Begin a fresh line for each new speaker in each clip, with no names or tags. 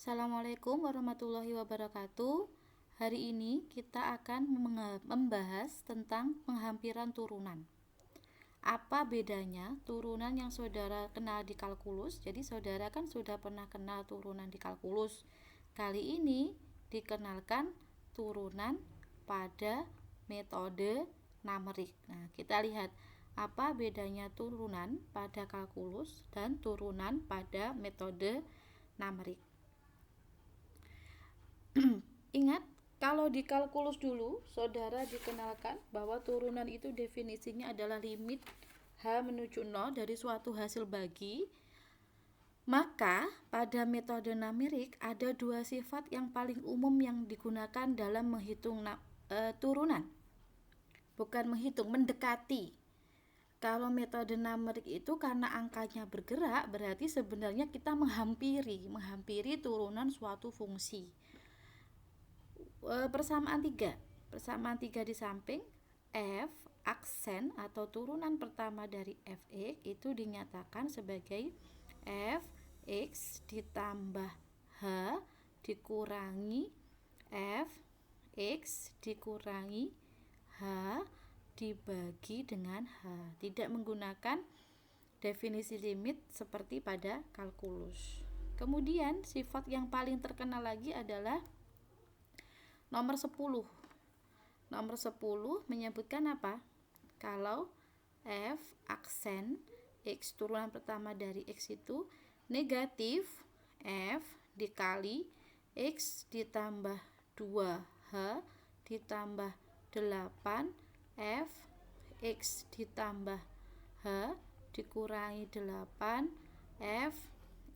Assalamualaikum warahmatullahi wabarakatuh. Hari ini kita akan membahas tentang penghampiran turunan. Apa bedanya turunan yang saudara kenal di kalkulus? Jadi saudara kan sudah pernah kenal turunan di kalkulus. Kali ini dikenalkan turunan pada metode numerik. Nah, kita lihat apa bedanya turunan pada kalkulus dan turunan pada metode numerik. Ingat, kalau di kalkulus dulu, saudara dikenalkan bahwa turunan itu definisinya adalah limit H menuju 0 dari suatu hasil bagi. Maka, pada metode numerik ada dua sifat yang paling umum yang digunakan dalam menghitung turunan. Bukan menghitung, mendekati. Kalau metode numerik itu karena angkanya bergerak, berarti sebenarnya kita menghampiri turunan suatu fungsi. Persamaan 3 di samping f aksen atau turunan pertama dari fx itu dinyatakan sebagai fx ditambah h dikurangi fx dikurangi h dibagi dengan h, tidak menggunakan definisi limit seperti pada kalkulus. Kemudian sifat yang paling terkenal lagi adalah nomor 10. Nomor 10 menyebutkan apa? Kalau f aksen x turunan pertama dari x itu negatif f dikali x ditambah 2h ditambah 8 f x ditambah h dikurangi 8 f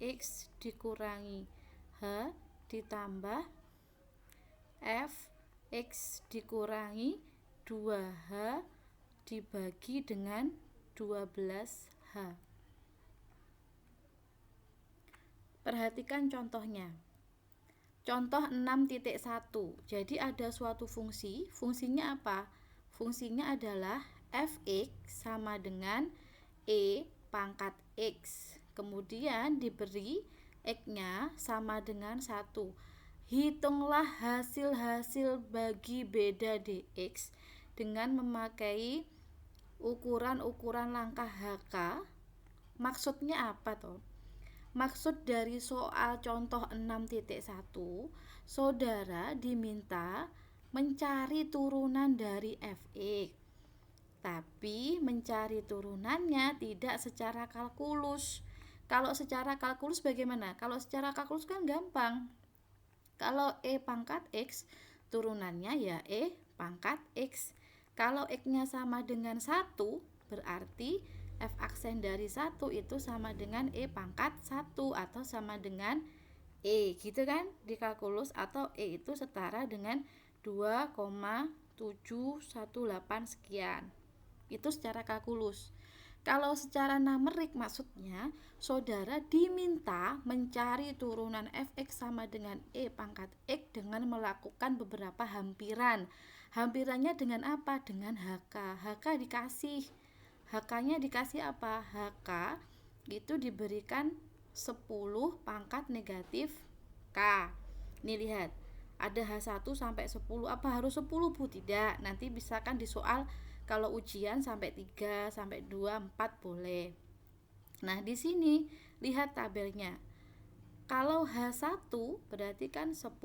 x dikurangi h ditambah f x dikurangi 2h dibagi dengan 12h. Perhatikan contohnya. Contoh 6.1. Jadi ada suatu fungsi, fungsinya apa? Fungsinya adalah fx sama dengan e pangkat x. Kemudian diberi x-nya sama dengan 1. Hitunglah hasil-hasil bagi beda dx dengan memakai ukuran-ukuran langkah HK. Maksudnya apa toh? Maksud dari soal contoh 6.1, saudara diminta mencari turunan dari fx. Tapi mencari turunannya tidak secara kalkulus. Kalau secara kalkulus bagaimana? Kalau secara kalkulus kan gampang. Kalau e pangkat x, turunannya ya e pangkat x. Kalau x-nya sama dengan 1, berarti f aksen dari 1 itu sama dengan e pangkat 1 atau sama dengan e, gitu kan di kalkulus, atau e itu setara dengan 2,718 sekian. Itu secara kalkulus. Kalau secara numerik maksudnya saudara diminta mencari turunan fx sama dengan e pangkat x dengan melakukan beberapa hampiran. Hampirannya dengan apa? Dengan hk. Hk dikasih. Hk-nya dikasih apa? Hk itu diberikan 10 pangkat negatif k. Nih lihat, ada H1 sampai 10. Apa harus 10, Bu? Tidak. Nanti misalkan di soal kalau ujian sampai 3, sampai 2, 4 boleh. Nah, di sini lihat tabelnya. Kalau H1 berarti kan 10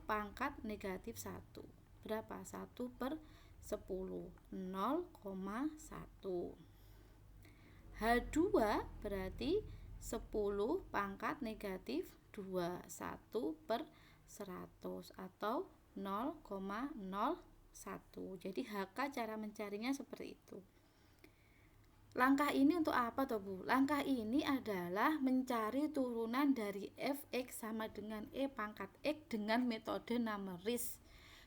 pangkat negatif 1. Berapa? 1 per 10. 0,1. H2 berarti 10 pangkat negatif 2. 1 per 100 atau 0,01. Jadi HK cara mencarinya seperti itu. Langkah ini untuk apa toh, Bu? Langkah ini adalah mencari turunan dari fx sama dengan e pangkat x dengan metode numeris.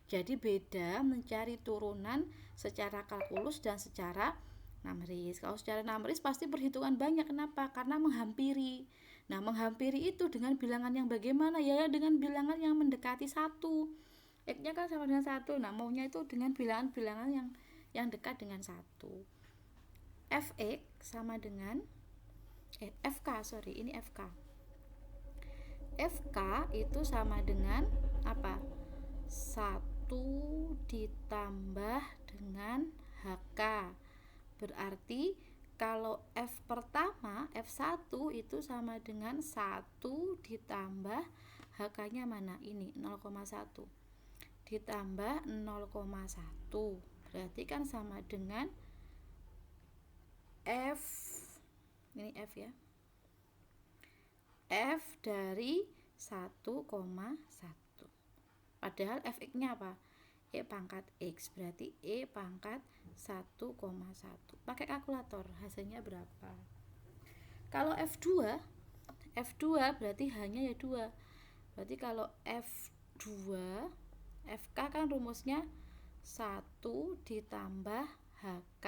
Jadi beda mencari turunan secara kalkulus dan secara numeris. Kalau secara numeris pasti perhitungan banyak. Kenapa? Karena menghampiri. Nah, menghampiri itu dengan bilangan yang bagaimana? Ya, dengan bilangan yang mendekati 1. X-nya kan sama dengan 1. Nah, maunya itu dengan bilangan-bilangan yang dekat dengan 1. Fx sama dengan FK, ini FK. FK itu sama dengan apa? 1 ditambah dengan HK. Berarti kalau F pertama, F1 itu sama dengan 1 ditambah HK-nya mana? Ini 0,1 ditambah 0,1. Berarti kan sama dengan F, ini F ya, F dari 1,1. Padahal Fx-nya apa? E pangkat X, berarti E pangkat 1,1. Pakai kalkulator, hasilnya berapa? Kalau F2 berarti hanya ya 2. Berarti kalau F2, FK kan rumusnya 1 ditambah HK.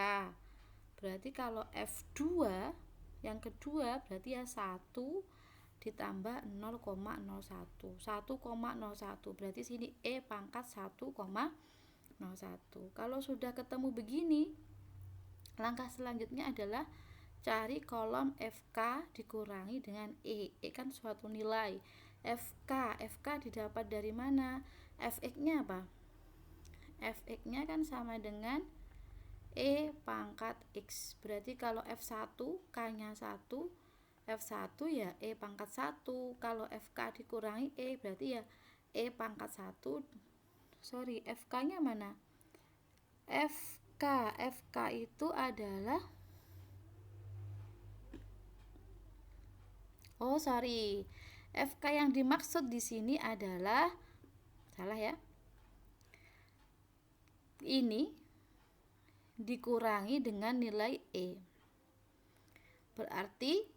Berarti kalau F2 yang kedua berarti ya 1 ditambah 0,01. 1,01 berarti sini E pangkat 1,01. Kalau sudah ketemu begini, langkah selanjutnya adalah cari kolom FK dikurangi dengan E. E kan suatu nilai. FK didapat dari mana? Fx-nya apa? Fx-nya kan sama dengan E pangkat X. Berarti kalau F1 K-nya 1, F1 ya E pangkat 1. Kalau FK dikurangi E berarti ya E pangkat 1. Sorry, FK-nya mana? FK itu adalah FK yang dimaksud di sini adalah salah ya. Ini dikurangi dengan nilai E. Berarti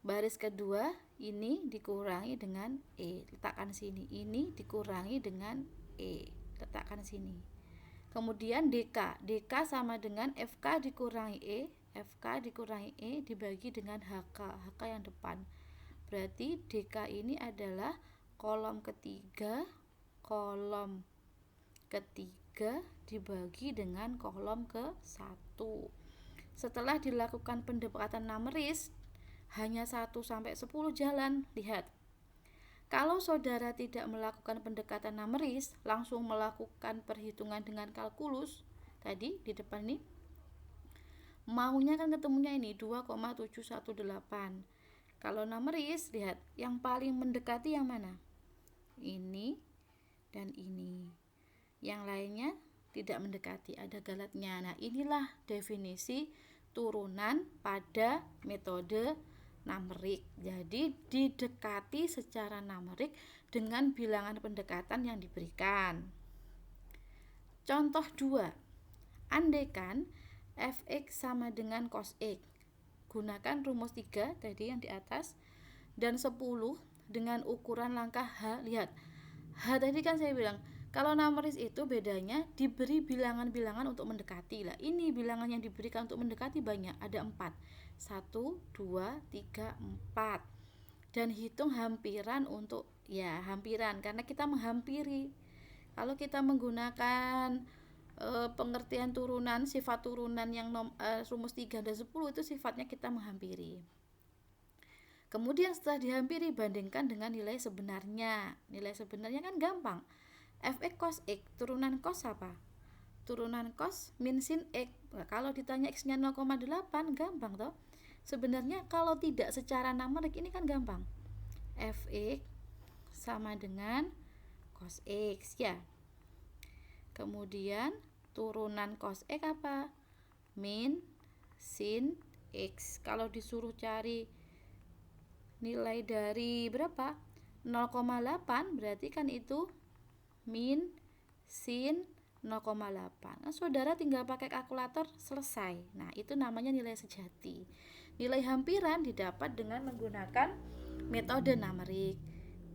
baris kedua ini dikurangi dengan E. Letakkan sini. Ini dikurangi dengan E. Letakkan sini. Kemudian DK. DK sama dengan FK dikurangi E. FK dikurangi E dibagi dengan HK. HK yang depan. Berarti DK ini adalah kolom ketiga dibagi dengan kolom ke-1. Setelah dilakukan pendekatan numeris, hanya 1-10 jalan. Lihat. Kalau saudara tidak melakukan pendekatan numeris, langsung melakukan perhitungan dengan kalkulus, tadi di depan nih, maunya kan ketemunya ini 2,718. Kalau numeris, lihat, yang paling mendekati yang mana? Ini dan ini. Yang lainnya tidak mendekati, ada galatnya. Nah, inilah definisi turunan pada metode numerik. Jadi didekati secara numerik dengan bilangan pendekatan yang diberikan. Contoh 2. Andaikan Fx sama dengan cos X. Gunakan rumus 3 tadi yang di atas dan 10 dengan ukuran langkah H. Lihat, H tadi kan saya bilang kalau numeris itu bedanya diberi bilangan-bilangan untuk mendekati. Lah, ini bilangan yang diberikan untuk mendekati banyak, ada 4. 1, 2, 3, 4. Dan hitung hampiran untuk hampiran karena kita menghampiri. Kalau kita menggunakan pengertian turunan, sifat turunan yang rumus 3 dan 10 itu sifatnya kita menghampiri. Kemudian setelah dihampiri bandingkan dengan nilai sebenarnya. Nilai sebenarnya kan gampang. Fx cos X, turunan cos apa? Turunan cos min sin X. Nah, kalau ditanya X-nya 0,8 gampang toh. Sebenarnya kalau tidak secara numerik ini kan gampang. Fx sama dengan cos X ya. Kemudian turunan cos X apa? Min sin X. Kalau disuruh cari nilai dari berapa? 0,8 berarti kan itu min sin 0,8. Nah, saudara tinggal pakai kalkulator selesai. Nah, itu namanya nilai sejati. Nilai hampiran didapat dengan menggunakan metode numerik.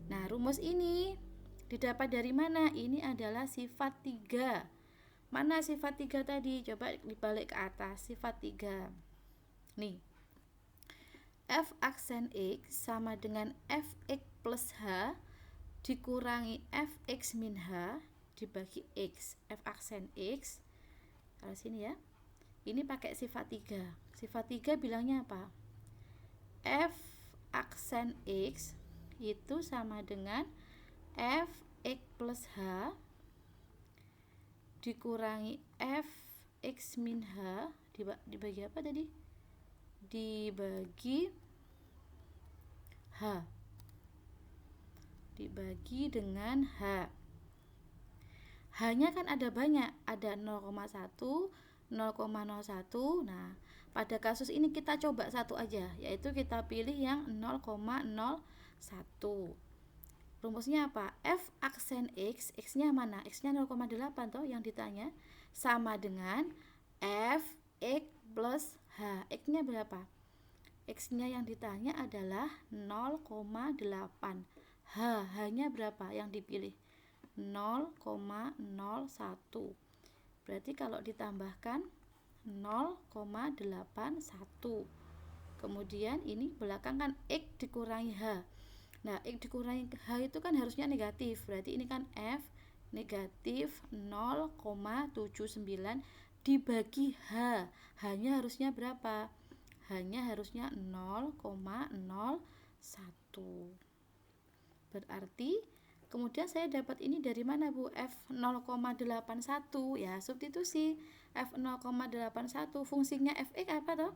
Nah, rumus ini didapat dari mana? Ini adalah sifat 3. Mana sifat 3 tadi? Coba dibalik ke atas. Sifat 3. Nih. F aksen X sama dengan Fx plus H dikurangi Fx min H dibagi X. F aksen X. Kalau sini ya. Ini pakai sifat 3. Sifat 3 bilangnya apa? F aksen X itu sama dengan fx plus h dikurangi fx min h dibagi apa tadi? Dibagi h. Dibagi dengan h. H-nya kan ada banyak, ada 0,1, 0,01. Nah, pada kasus ini kita coba satu aja, yaitu kita pilih yang 0,01. Rumusnya apa? F aksen X, X-nya mana? X-nya 0,8 toh yang ditanya, sama dengan F X plus H. X-nya berapa? X-nya yang ditanya adalah 0,8. H-nya berapa yang dipilih? 0,01. Berarti kalau ditambahkan 0,81. Kemudian ini belakang kan X dikurangi H. Nah, X dikurangi H itu kan harusnya negatif. Berarti ini kan F negatif 0,79 dibagi H. H-nya harusnya berapa? H-nya harusnya 0,01. Berarti kemudian saya dapat ini dari mana, Bu? F 0,81 ya, substitusi. F 0,81 fungsinya Fx apa toh?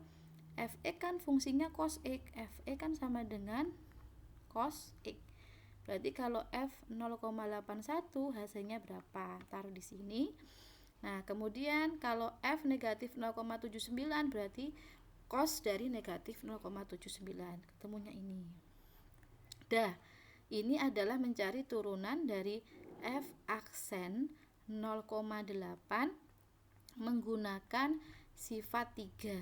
Fx kan fungsinya cos X. Fx kan sama dengan cos X. Berarti kalau F 0,81 hasilnya berapa? Taruh di sini. Nah, kemudian kalau F negatif 0,79 berarti cos dari negatif 0,79. Ketemunya ini. Dah, ini adalah mencari turunan dari F aksen 0,8 menggunakan sifat 3.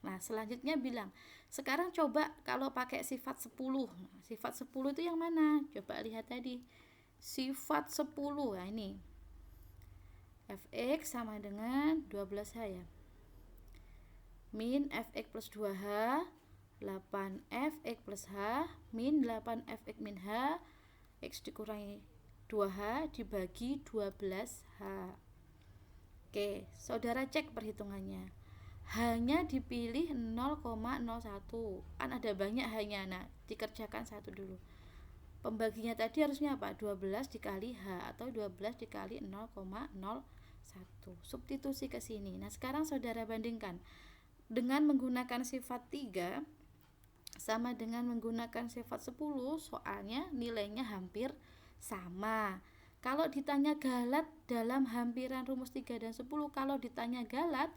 Nah, selanjutnya bilang, sekarang coba kalau pakai sifat 10. Sifat 10 itu yang mana? Coba lihat tadi. Sifat 10. Nah, ini. Fx sama dengan 12H ya. Min Fx plus 2H 8Fx plus H min 8Fx min H X dikurangi 2H dibagi 12H. Oke, saudara cek perhitungannya. H-nya dipilih 0,01. Kan ada banyak H-nya. Nah, dikerjakan satu dulu. Pembaginya tadi harusnya apa? 12 dikali H atau 12 dikali 0,01. Substitusi ke sini. Nah, sekarang saudara bandingkan. Dengan menggunakan sifat 3 sama dengan menggunakan sifat 10, soalnya nilainya hampir sama. Kalau ditanya galat dalam hampiran rumus 3 dan 10, kalau ditanya galat,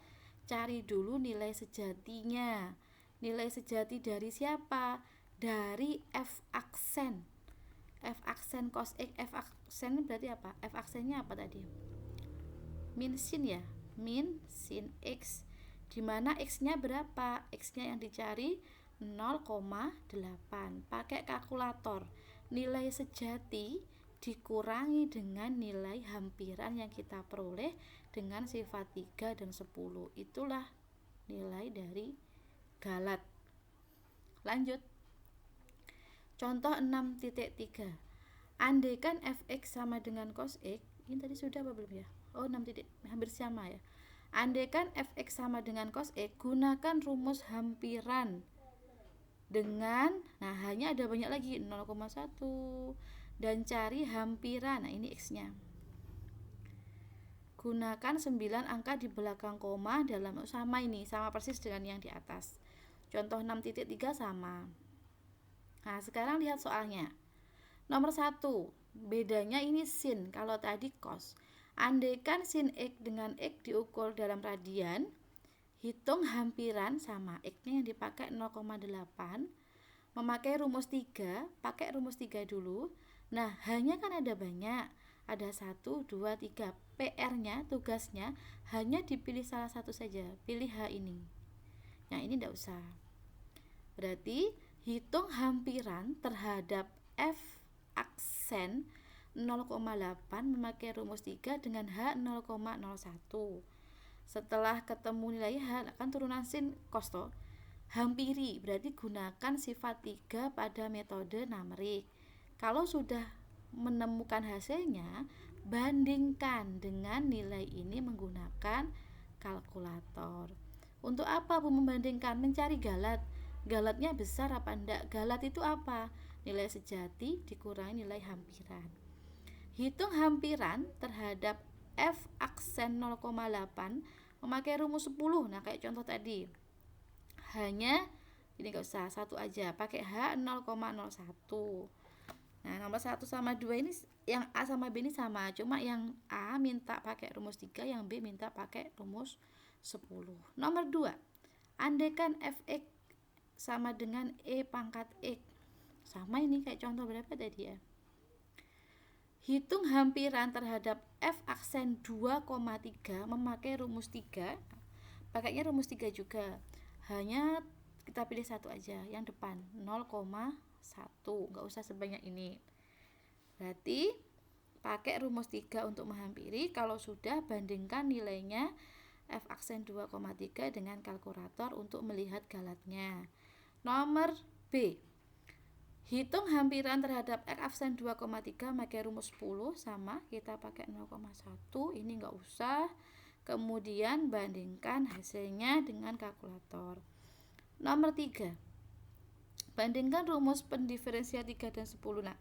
cari dulu nilai sejatinya. Nilai sejati dari siapa? Dari F aksen. F aksen cos X, F aksen berarti apa? F aksennya apa tadi? Min sin ya? Min sin X. Dimana X-nya berapa? X-nya yang dicari 0,8. Pakai kalkulator. Nilai sejati dikurangi dengan nilai hampiran yang kita peroleh dengan sifat 3 dan 10. Itulah nilai dari galat. Lanjut. Contoh 6.3. Andaikan Fx sama dengan cos X. Ini tadi sudah apa belum ya? Oh, 6 titik. Hampir sama ya. Andaikan Fx sama dengan cos X, gunakan rumus hampiran dengan, nah hanya ada banyak lagi 0,1 dan cari hampiran. Nah, ini X-nya. Gunakan 9 angka di belakang koma dalam sama ini, sama persis dengan yang di atas. Contoh 6.3 sama. Nah, sekarang lihat soalnya. Nomor 1, bedanya ini sin, kalau tadi cos. Andaikan sin X dengan X diukur dalam radian, hitung hampiran sama X-nya yang dipakai 0,8. Memakai rumus 3, pakai rumus 3 dulu. Nah, H-nya kan ada banyak. Ada 1, 2, 3. PR-nya, tugasnya hanya dipilih salah satu saja. Pilih H ini. Yang ini tidak usah. Berarti hitung hampiran terhadap F aksen 0,8 memakai rumus 3 dengan H 0,01. Setelah ketemu nilai H, kan turunan sin cos toh. Hampiri, berarti gunakan sifat 3 pada metode numerik. Kalau sudah menemukan hasilnya, bandingkan dengan nilai ini menggunakan kalkulator. Untuk apa Bu membandingkan? Mencari galat. Galatnya besar apa enggak? Galat itu apa? nilai sejati dikurangi nilai hampiran. Hitung hampiran terhadap F aksen 0,8 memakai rumus 10. Nah, kayak contoh tadi. Hanya ini enggak usah, satu aja, pakai H 0,01. Nah, nomor 1 sama 2 ini yang A sama B ini sama, cuma yang A minta pakai rumus 3, yang B minta pakai rumus 10. Nomor 2. Andaikan Fx sama dengan E pangkat X. Sama ini kayak contoh berapa tadi ya? Hitung hampiran terhadap F aksen 2,3 memakai rumus 3. Pakainya rumus 3 juga. Hanya kita pilih satu aja, yang depan 0,1. Enggak usah sebanyak ini. Berarti pakai rumus 3 untuk menghampiri. Kalau sudah, bandingkan nilainya F aksen 2,3 dengan kalkulator untuk melihat galatnya. Nomor B. Hitung hampiran terhadap X aksen 2,3 pakai rumus 10, sama, kita pakai 0,1, ini enggak usah. Kemudian bandingkan hasilnya dengan kalkulator. Nomor 3. Bandingkan rumus pendiferensial 3 dan 10. Nah,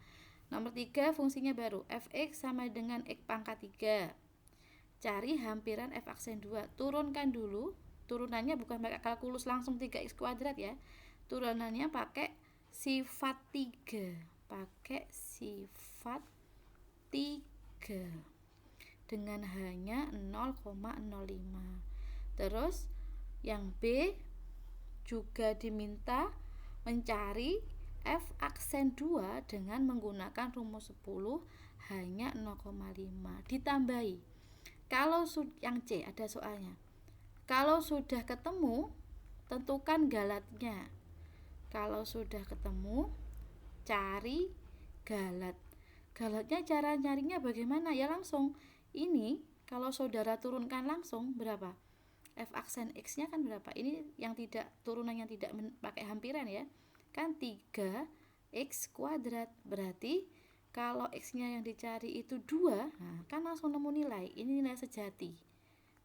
nomor 3 fungsinya baru, Fx sama dengan X pangkat 3. Cari hampiran F aksen 2. Turunkan dulu. Turunannya bukan pakai kalkulus langsung 3x kuadrat ya. Turunannya pakai sifat 3. Pakai sifat 3 dengan hanya 0,05. Terus yang B juga diminta mencari F aksen 2 dengan menggunakan rumus 10 hanya 0,5. Ditambahi. Kalau yang C ada soalnya. Kalau sudah ketemu, tentukan galatnya. Kalau sudah ketemu, cari galat. Galatnya cara nyarinya bagaimana? Ya langsung. Ini kalau saudara turunkan langsung berapa? F aksen X-nya kan berapa? Ini yang tidak, turunan yang tidak pakai hampiran ya. Kan 3x kuadrat. Berarti kalau X-nya yang dicari itu 2, nah kan langsung nemu nilai. Ini nilai sejati.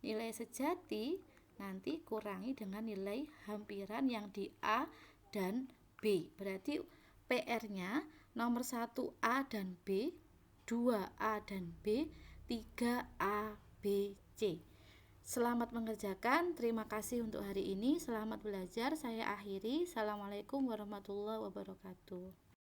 Nilai sejati nanti kurangi dengan nilai hampiran yang di A dan B. Berarti PR-nya nomor 1A dan B, 2A dan B, 3A, B, C. Selamat mengerjakan. Terima kasih untuk hari ini. Selamat belajar. Saya akhiri. Assalamualaikum warahmatullahi wabarakatuh.